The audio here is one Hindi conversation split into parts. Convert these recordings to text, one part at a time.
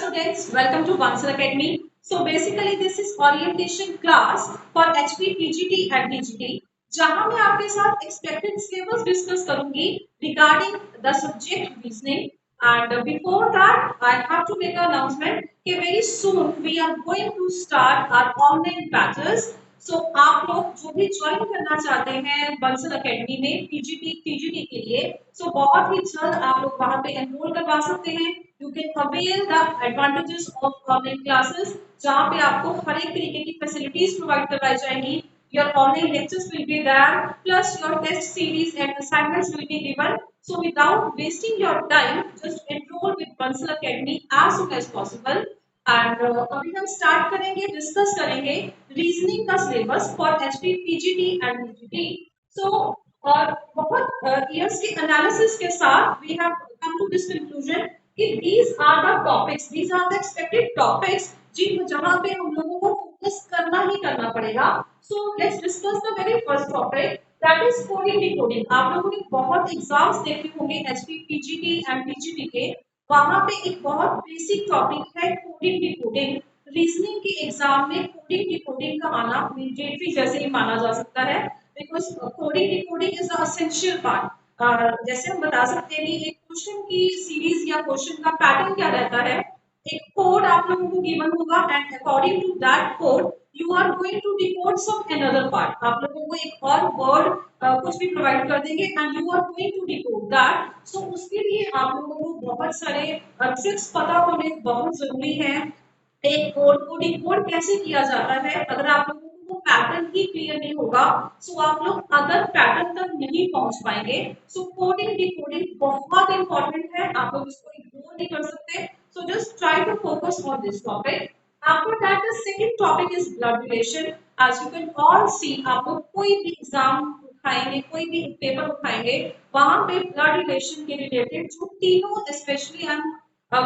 students, welcome to Bansal Academy. So basically this is orientation class for HP, PGT and DGT. जहां मैं आपके साथ expected syllabus discuss करूंगी regarding the subject reasoning. And before that, I have to make an announcement कि very soon we are going to start our online batches. So आप लोग जो भी ज्वाइन करना चाहते हैं बंसल अकेडमी में पीजीटी टीजीटी के लिए, so बहुत ही जल्द आप लोग वहां पे एनरोल करवा सकते हैं. You can avail the advantages of online classes जहाँ पे आपको हर एक तरीके की फैसिलिटीज प्रोवाइड करवाई जाएंगी. Your online lectures will be there, plus your test series and assignments will be given. So without wasting your time, just enroll with Bansal Academy as soon as possible. And अभी हम स्टार्ट करेंगे, डिस्कस करेंगे रीजनिंग का syllabus for HP PGT and DGT. So और बहुत ईयर्स के एनालिसिस के साथ we have come to this conclusion कि these are the topics, these are the expected topics जिन जहां पे हम लोगों को फोकस करना ही करना पड़ेगा. So let's discuss the very first topic, that is coding decoding. आप लोगों ने बहुत एग्जाम्स देखे होंगे एचपी पीजीटी एंड डीजीटी के. वहां पे एक बहुत बेसिक टॉपिक है कोडिंग डिकोडिंग. रीजनिंग के एग्जाम में कोडिंग डिकोडिंग का आना मैंडेटरी जैसे ही माना जा सकता है, because coding decoding is the essential part. जैसे हम बता सकते हैं कि एक क्वेश्चन की सीरीज या क्वेश्चन का पैटर्न क्या रहता है. एक कोड आप लोगों को गिवन होगा and according to that code you are going to decode some another part. आप लोगों को एक और वर्ड कुछ भी प्रोवाइड कर देंगे and you are going to decode that. So उसके लिए आप लोगों को बहुत सारे ट्रिक्स पता होने बहुत जरूरी है. एक कोड को डिकोड कैसे किया जाता है, अगर आप लोगों को वो पैटर्न ही क्लियर नहीं होगा सो आप लोग अदर पैटर्न तक नहीं पहुंच पाएंगे. सो कोडिंग डिकोडिंग बहुत इंपॉर्टेंट है, आप लोग इसको इग्नोर नहीं कर सकते. So just try to focus on this topic. After that, the second topic is blood relation. As you can all see, आप लोग कोई भी एग्जाम उठाएंगे, कोई भी पेपर उठाएंगे, वहां पे ब्लड रिलेशन के रिलेटेड जो तीनों specially I am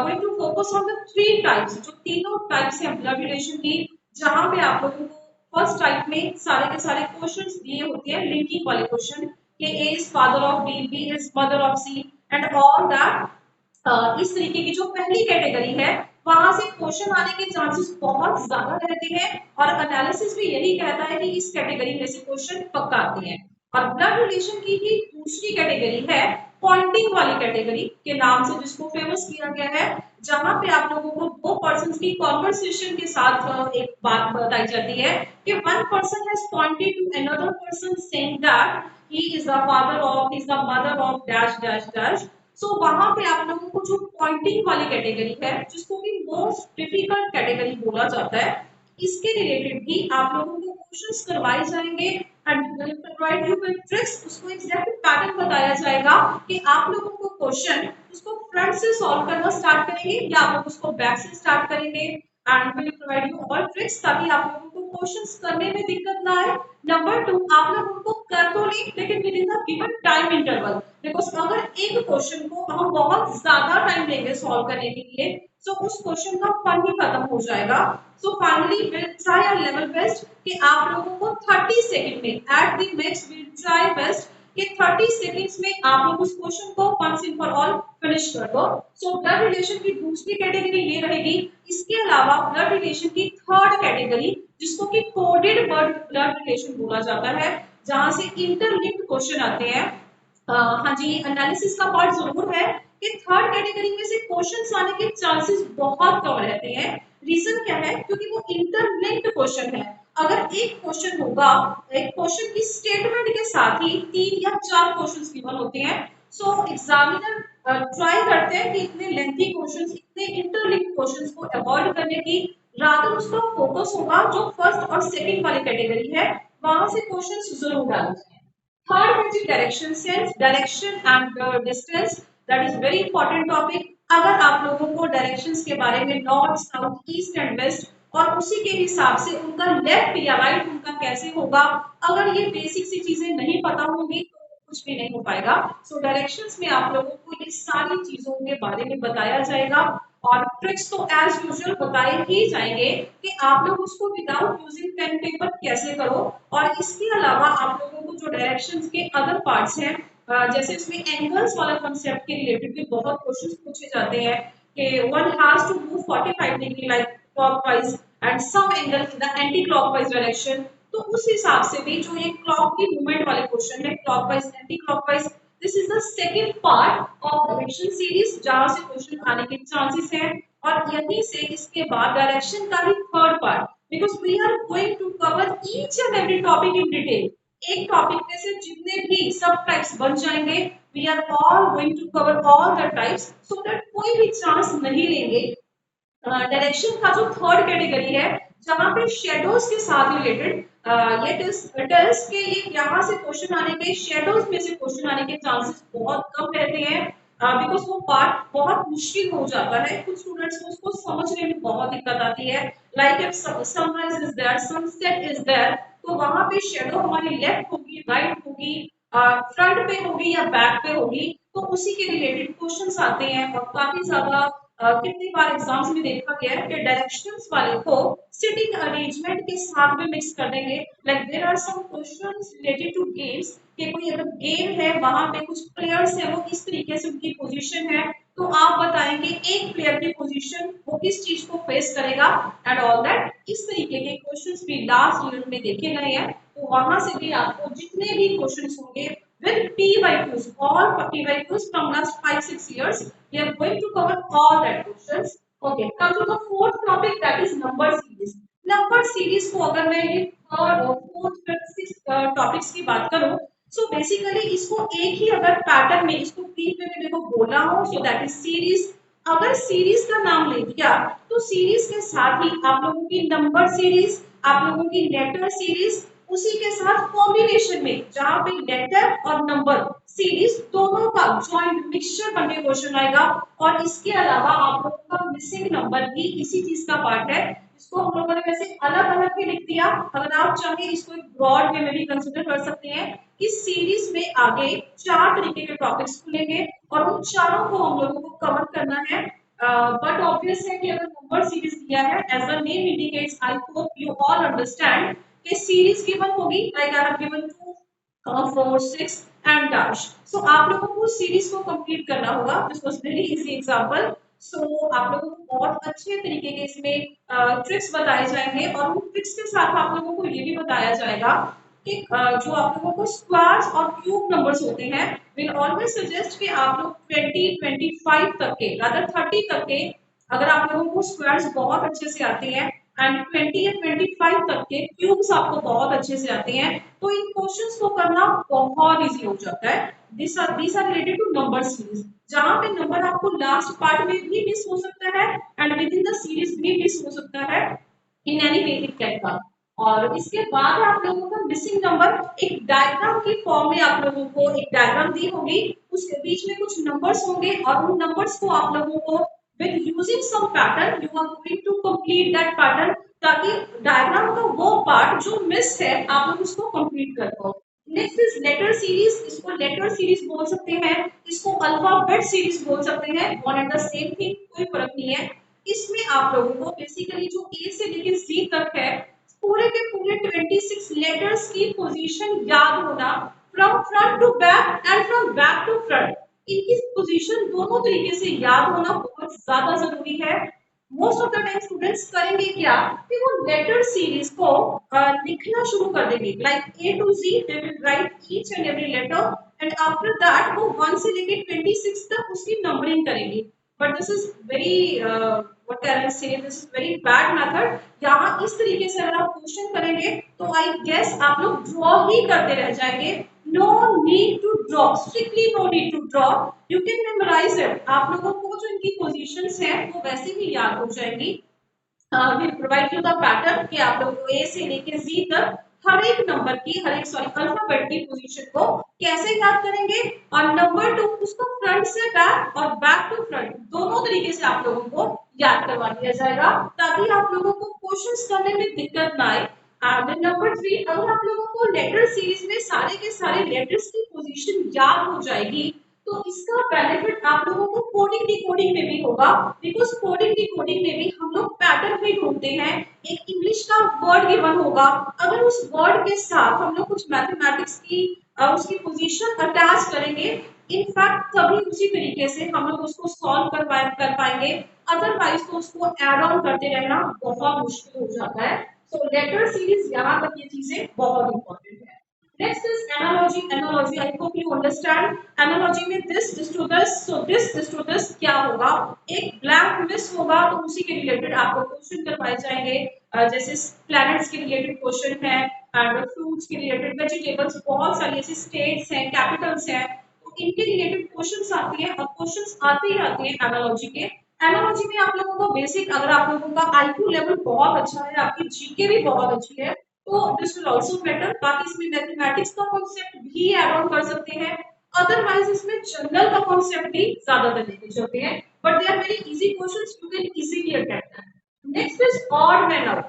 going to focus on the three types, जो तीनों टाइप्स हैं ब्लड रिलेशन की, जहां पे आप लोगों को फर्स्ट टाइप में सारे के सारे क्वेश्चंस दिए होते हैं लिंकिंग वाले क्वेश्चन कि A is father of B, B is mother of C and all that. इस तरीके की जो पहली कैटेगरी है वहां से क्वेश्चन आने के चांसेस बहुत ज्यादा रहते हैं और एनालिसिस भी यही कहता है कि इस कैटेगरी में से क्वेश्चन पक्का आते हैं. और ब्लड रिलेशन की ही दूसरी कैटेगरी है पॉइंटिंग वाली कैटेगरी के नाम से जिसको फेमस किया गया है, जहां पे आप लोगों को दो पर्संस की कॉन्वर्सेशन के साथ एक बात बताई जाती है कि one person has pointed to another person saying that he is the father of, he is the mother of dash dash dash. So वहां पे आप लोगों को जो पॉइंटिंग वाली कैटेगरी है, जिसको कि मोस्ट डिफिकल्ट कैटेगरी बोला जाता है, इसके रिलेटेड भी आप लोगों को क्वेश्चंस करवाए जाएंगे and will provide you with tricks. उसको एग्जैक्ट पैटर्न बताया जाएगा कि आप लोगों को क्वेश्चन उसको फ्रंट से सॉल्व करना स्टार्ट करेंगे या आप लोग उसको बैक से स्टार्ट करेंगे and will provide you all tricks ताकि आप लोगों को क्वेश्चंस करने में दिक्कत ना आए. नंबर 2, आप लोग उनको कर तो लें लेकिन with in the given time interval, because अगर एक क्वेश्चन को हम बहुत ज्यादा टाइम देंगे सॉल्व करने के लिए तो उस क्वेश्चन का फन ही खत्म हो जाएगा. So finally will try our level best कि आप लोगों को 30 सेकंड में at the max will try best कि 30 सेकंड्स में आप लोग उस क्वेश्चन को once and for all finish कर दो. सो ब्लड रिलेशन की दूसरी कैटेगरी ये रहेगी. इसके अलावा ब्लड रिलेशन की थर्ड कैटेगरी जिसको कि कोडेड ब्लड रिलेशन बोला जाता है, जहां से इंटरलिंक्ड क्वेश्चन आते हैं. हाँ जी, एनालिसिस का पार्ट जरूर है कि थर्ड कैटेगरी में से क्वेश्चंस आने के चांसेस बहुत कम रहते हैं. रीजन क्या है, क्योंकि वो इंटरलिंक्ड क्वेश्चन है. अगर एक क्वेश्चन होगा, एक क्वेश्चन की स्टेटमेंट के साथ ही 3 या 4 क्वेश्चंस गिवन होते हैं. सो एग्जामिनर ट्राई करते हैं कि इतने लेंथी क्वेश्चंस, इतने इंटरलिंक्ड क्वेश्चंस को अवॉइड करने की, रादर उसका फोकस होगा जो फर्स्ट और सेकंड वाली कैटेगरी है वहां से क्वेश्चंस जरूर डालते हैं. थर्ड है जी direction sense, direction and distance. That is very important topic. अगर आप लोगों को डायरेक्शंस के बारे में north, south, east and west और उसी के हिसाब से उनका लेफ्ट या राइट उनका कैसे होगा, अगर ये बेसिक सी चीजें नहीं पता होंगी तो कुछ भी नहीं हो पाएगा. सो डायरेक्शंस में आप लोगों को ये सारी चीजों के बारे में बताया जाएगा और ट्रिक्स तो एज यूजुअल बताए ही जाएंगे कि आप लोग उसको विदाउट यूजिंग पेन पेपर कैसे करो. और इसके अलावा आप लोगों को जो डायरेक्शंस के अदर पार्ट्स हैं, जैसे इसमें एंगल्स वाला कंसेप्ट के रिलेटेड भी बहुत क्वेश्चंस पूछे जाते हैं कि one has to move 45 degree like clockwise and some angle in the anti clockwise direction. तो उस हिसाब से भी जो ये क्लॉक की मूवमेंट वाले क्वेश्चन है clockwise anti clockwise, this is the second part of direction series जहां से क्वेश्चन आने के चांसेस हैं। और यहीं से इसके बाद डायरेक्शन का भी third part, because we are going to cover each and every topic in detail. एक टॉपिक में से जितने भी सब टाइप्स बन जाएंगे, we are all going to cover all the types so that कोई भी चांस नहीं लेंगे। डायरेक्शन का जो थर्ड कैटेगरी है जहां पे शेडोज के साथ रिलेटेड ये टेल्स के ये यहाँ से क्वेश्चन आने के शेडोज में से क्वेश्चन आने के चांसेस बहुत कम रहते हैं, बिकॉज वो पार्ट बहुत मुश्किल हो जाता है, कुछ स्टूडेंट्स को उसको समझने में बहुत दिक्कत आती है। Like if sunrise is there, sunset is there, तो वहां पे शेडो हमारी लेफ्ट होगी, राइट होगी, फ्रंट पे होगी या बैक पे होगी, तो उसी के रिलेटेड क्वेश्चंस आते हैं। और काफी ज्यादा कितनी बार एग्जाम्स में देखा गया है कि डायरेक्शंस वाले को सिटिंग अरेंजमेंट के साथ में मिक्स कर देंगे। Like there are some questions related to games, कि कोई अगर गेम है वहां पे कुछ प्लेयर्स है वो किस तरीके से उनकी पोजीशन है, तो आप बताएंगे एक प्लेयर की पोजीशन वो किस चीज को फेस करेगा एंड ऑल दैट। इस तरीके के क्वेश्चंस भी लास्ट यूनिट में देखे गए हैं, तो वहां से भी आपको जितने भी क्वेश्चंस होंगे with PYQs, all PYQs from last 5-6 years, we are going to cover all that questions. Okay, come to the fourth topic, that is number series. Number series को अगर मैं ये third और fourth fifth sixth टॉपिक्स की बात करूं, so basically इसको एक ही अगर पैटर्न में इसको ब्रीफ में देखो बोला हो, so that is series। अगर सीरीज का नाम ले दिया तो सीरीज के साथ ही आप लोगों की नंबर सीरीज, आप लोगों की लेटर सीरीज, उसी के साथ कॉम्बिनेशन में जहां पे लेटर और नंबर सीरीज दोनों का जॉइंट मिक्सचर बन के क्वेश्चन आएगा। और इसके अलावा आप लोगों का मिसिंग नंबर भी इसी चीज का पार्ट है। इसको हम लोगों ने वैसे अलग अलग भी लिख दिया, अगर आप चाहें इसको एक ब्रॉड वे में भी कंसिडर कर सकते हैं कि सीरीज में आगे 4 तरीके के टॉपिक्स खुलेंगे और उन चारों को हम लोगों को कवर करना है। बट ऑब्वियस है कि अगर नंबर सीरीज दिया है, as the name indicates, I hope you all understand कि सीरीज गिवन होगी, like I have given 2 4 6 and dash. So आप लोगों को सीरीज को कंप्लीट करना होगा। This was very easy example. So आप लोगों को बहुत अच्छे तरीके के इसमें ट्रिक्स बताए जाएंगे और उन ट्रिक्स के साथ आप लोगों को ये भी बताया जाएगा कि जो आप लोगों को स्क्वायर्स और क्यूब नंबर्स होते हैं, विल ऑलवेज सजेस्ट कि आप लोग 20 25 तक के, रादर 30 तक के, अगर आप लोगों को स्क्वायर्स बहुत अच्छे से आते हैं एंड 20 या 25 तक के क्यूब्स आपको बहुत अच्छे से आते हैं, तो इन क्वेश्चंस को करना बहुत इजी हो जाता है। This are related to number series, जहां पे नंबर आपको लास्ट पार्ट में भी मिस हो सकता है and with in the series भी मिस हो सकता है, in any way it can come. और इसके बाद आप लोगों का मिसिंग नंबर एक डायग्राम की फॉर्म में आप लोगों को एक डायग्राम दी होगी, उसके बीच में कुछ नंबर्स होंगे और उन नंबर्स को आप लोगों को with using some pattern you are going to complete that pattern, ताकि डायग्राम का वो पार्ट जो मिस है आप लोग उसको कंप्लीट कर पाओ। नेक्स्ट इज लेटर सीरीज, इसको लेटर सीरीज बोल सकते हैं, इसको अल्फाबेट सीरीज बोल सकते हैं, one and the same thing, कोई फर्क नहीं है। इसमें आप लोगों को बेसिकली जो ए से लेकर जी तक है, पूरे के पूरे 26 लेटर्स की पोजीशन याद होना, from front to back and from back to front, इनकी पोजीशन दोनों तरीके से याद होना बहुत ज्यादा जरूरी है। Most of the time students करेंगे क्या कि वो लेटर सीरीज को लिखना शुरू कर देंगे, like A to Z they will write each and every letter and after that वो 1 से लेके 26 तक उसकी नंबरिंग करेंगे। But this is very what can I say, this is very bad method. यहाँ इस तरीके से अगर आप क्वेश्चन करेंगे तो आई गेस आप लोग ड्रॉ ही करते रह जाएंगे। No need to draw, strictly no need to draw, you can memorize it। आप लोगों को जो इनकी पोजीशंस हैं वो वैसे ही याद हो जाएंगी। we provide you the pattern कि आप लोगों को A से लेके Z तक हर एक नंबर की, हर एक सॉरी अल्फाबेट की पोजीशन को कैसे याद करेंगे, और नंबर 2 उसको फ्रंट से बैक और बैक टू फ्रंट दोनों तरीके से आप लोगों को याद करवा दिया जाएगा, ताकि आप लोगों को क्वेश्चंस करने में दिक्कत ना आए। एंड नंबर 3, अगर आप लोगों को लेटर सीरीज में सारे के सारे लेटर्स की पोजीशन याद हो जाएगी, तो इसका बेनिफिट आप लोगों को कोडिंग डिकोडिंग में भी होगा, बिकॉज कोडिंग डिकोडिंग में भी हम लोग पैटर्न भी ढूंढते हैं। एक इंग्लिश का वर्ड गिवन होगा, अगर उस वर्ड के साथ हम लोग कुछ मैथमेटिक्स की उसकी पोजीशन अटैच करेंगे, इनफैक्ट तभी उसी तरीके से हम लोग उसको सॉल्व कर पाएंगे, अदरवाइज तो उसको एड ऑन करते रहना बहुत मुश्किल हो जाता है। सो लेटर सीरीज यहाँ तक ये चीजें बहुत इंपॉर्टेंट है। Next is analogy. Analogy, I hope you understand. Analogy में this to this, so this to this क्या होगा? एक blank miss होगा तो उसी के related आपको क्वेश्चन करवाए जाएंगे, जैसे planets के related क्वेश्चन है, and fruits के related, vegetables, बहुत सारी ऐसी states हैं, capitals हैं, तो इनके related क्वेश्चंस आती है। अब क्वेश्चंस आते ही आते हैं एनालॉजी के। एनालॉजी में आप लोगों को बेसिक, अगर आप लोगों का आईक्यू लेवल बहुत अच्छा है, आपकी जीके भी बहुत अच्छी है, तो दिस विल आल्सो बेटर। बाकी इसमें मैथमेटिक्स का कॉन्सेप्ट भी ऐड ऑन कर सकते हैं, अदरवाइज इसमें जनरल का कॉन्सेप्ट भी ज्यादातर लेके चलते हैं, but they are very easy questions, you can easily attempt that. Next is odd man out.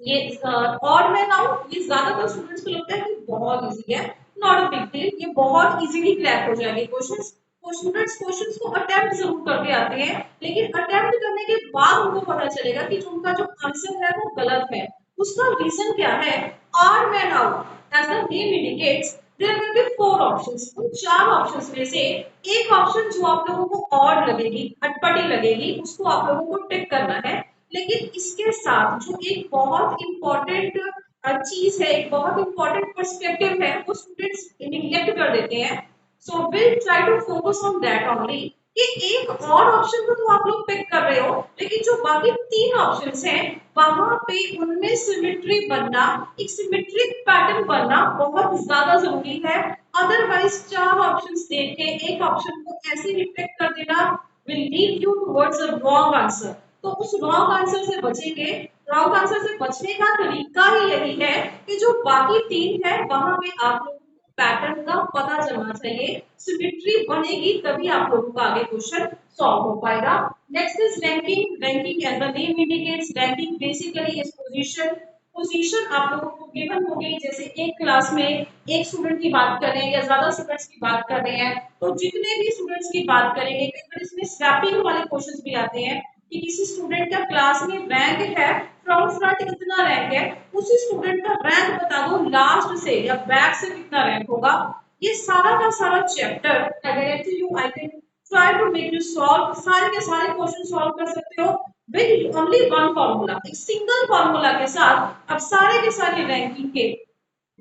ये ऑड मैन आउट, ये ज्यादातर स्टूडेंट्स को लगता है कि बहुत इजी है, नॉट अ बिग डील, ये बहुत इजीली क्रैक हो जाएंगे क्वेश्चंस। वो स्टूडेंट्स क्वेश्चंस को अटेम्प्ट जरूर करके आते हैं, लेकिन अटेम्प्ट करने के बाद उनको पता चलेगा कि जो उनका जो आंसर है वो गलत है। उसका रीजन क्या है? Odd man out, as the name indicates, there will be four options. उन चार ऑप्शंस में से एक ऑप्शन जो आप लोगों को ऑड लगेगी, अटपटी लगेगी, उसको आप लोगों को टिक करना है। लेकिन इसके साथ जो एक बहुत इंपॉर्टेंट चीज है, एक बहुत इंपॉर्टेंट पर्सपेक्टिव है, वो स्टूडेंट्स निग्लेक्ट कर देते हैं। So will try to focus on that only, कि एक और ऑप्शन को तो आप लोग पिक कर रहे हो, लेकिन जो बाकी तीन ऑप्शंस हैं वहां पे उनमें सिमेट्री बनना, एक सिमेट्रिक पैटर्न बनना बहुत ज्यादा जरूरी है। अदरवाइज चार ऑप्शंस देख के एक ऑप्शन को ऐसे ही पिक कर देना will lead you towards a wrong answer। तो उस रॉन्ग आंसर से बचेंगे। रॉन्ग आंसर से बचने का तरीका ही यही है कि जो बाकी तीन है वहां पे आप लोगों को पैटर्न का पता चलना चाहिए, सिमेट्री बनेगी तभी आप लोगों का आगे क्वेश्चन सॉल्व हो पाएगा। Next is ranking. Ranking as the name indicates, ranking basically is position. Position आप लोगों को गिवन हो गई, जैसे एक क्लास में एक स्टूडेंट की बात कर रहे हैं या ज्यादा स्टूडेंट्स की बात कर रहे हैं, तो जितने भी स्टूडेंट्स की बात करेंगे, कई बार इसमें स्वैपिंग वाले क्वेश्चंस भी आते हैं कि किसी स्टूडेंट का क्लास में रैंक है, फ्रॉम फ्रंट कितना रैंक है, उसी स्टूडेंट का रैंक बता दो लास्ट से या बैक से कितना रैंक होगा। ये सारा का सारा chapter I guarantee you I can try to make you solve, सारे के सारे क्वेश्चन सॉल्व कर सकते हो विद ओनली वन फॉर्मूला। एक सिंगल फॉर्मूला के साथ अब सारे के सारे रैंकिंग के,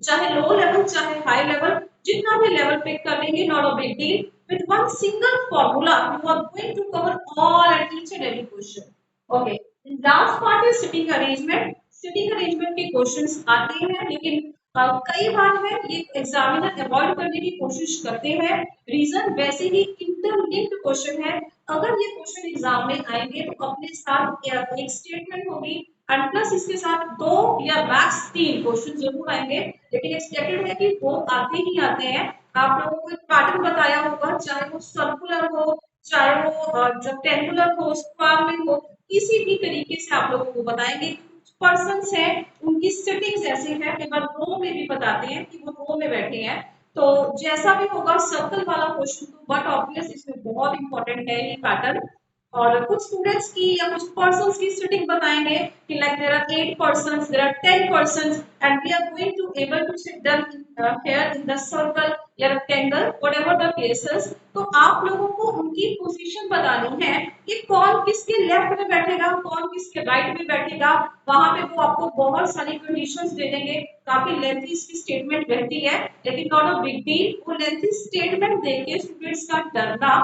चाहे लो लेवल चाहे हाई लेवल, जितना भी लेवल पिक कर लेंगे, not a big deal. with one single formula you are going to cover all and each and every question। okay, last part is sitting arrangement। sitting arrangement के क्वेश्चंस आते हैं, लेकिन कई बार है ये एग्जामिनर अवॉइड करने की कोशिश करते हैं। रीजन वैसे ही इंटरलिंक्ड क्वेश्चन है, अगर ये क्वेश्चन एग्जाम में आएंगे तो अपने साथ एक स्टेटमेंट होगी एंड प्लस इसके साथ दो या मैक्स तीन क्वेश्चन जरूर आएंगे, लेकिन एक्सपेक्टेड है कि वो आते ही आते हैं। आप लोगों को एक पैटर्न बताया होगा, चाहे वो सर्कुलर हो, चाहे वो रेक्टेंगुलर हो, स्क्वायर में हो, किसी भी तरीके से आप लोगों को बताएंगे। कुछ पर्सन्स हैं उनकी सिटिंग्स ऐसी है, कई बार रो में भी बताते हैं कि वो रो में बैठे हैं, तो जैसा भी होगा सर्कल वाला क्वेश्चन तो बट ऑब्वियस इसमें बहुत इंपॉर्टेंट है ये पैटर्न। और कुछ स्टूडेंट्स की या कुछ पर्सन्स की सिटिंग बताएंगे कि like there are 8 persons, there are 10 persons and we are going to able to sit them here in the circle या रेक्टेंगल, व्हाटएवर द केसेस। तो आप लोगों को उनकी पोजीशन बतानी है कि कौन किसके लेफ्ट में बैठेगा, कौन किसके राइट में बैठेगा। वहां पे वो आपको बहुत सारी कंडीशंस दे देंगे, काफी लेंथी इसकी स्टेटमेंट रहती है, लेकिन नॉट अ बिग डील। वो लेंथी स्टेटमेंट देके स्टूडेंट्स का डरना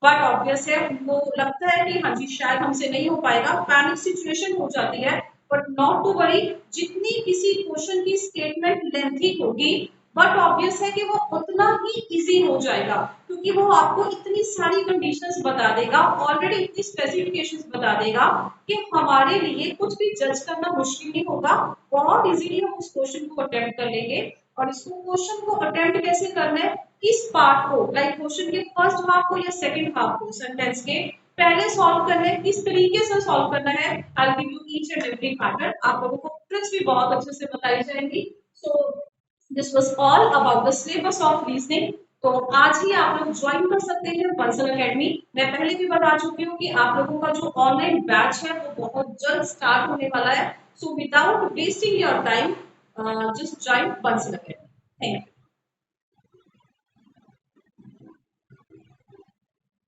बट ऑब्वियस है, उनको लगता है कि हाँ जी शायद हमसे नहीं हो पाएगा, पैनिक सिचुएशन हो जाती है, बट नॉट टू वरी। जितनी किसी क्वेश्चन की स्टेटमेंट लेंथी होगी, बट ऑब्वियस है कि वो उतना ही इजी हो जाएगा, क्योंकि वो आपको इतनी सारी कंडीशंस बता देगा, ऑलरेडी इतनी स्पेसिफिकेशंस बता देगा कि हमारे लिए कुछ भी जज करना मुश्किल नहीं होगा, बहुत इजीली हम उस क्वेश्चन को अटेम्प्ट कर लेंगे। और इसको क्वेश्चन को अटेम्प्ट कैसे करना है, किस पार्ट को, लाइक क्वेश्चन के फर्स्ट हाफ को या सेकंड हाफ को सेंटेंस के पहले सॉल्व करना है, किस तरीके से सॉल्व करना है। I will give you each and every pattern, आप लोगों को ट्रिक्स भी बहुत अच्छे से बताई जाएंगी। So this was all about the syllabus of reasoning. तो आज ही आप लोग ज्वाइन कर सकते हैं बंसल एकेडमी। मैं पहले भी बता चुकी हूँ कि आप लोगों का जो ऑनलाइन बैच है वो बहुत जल्द स्टार्ट होने वाला है। So without wasting your time just join Bansal academy. Thank you.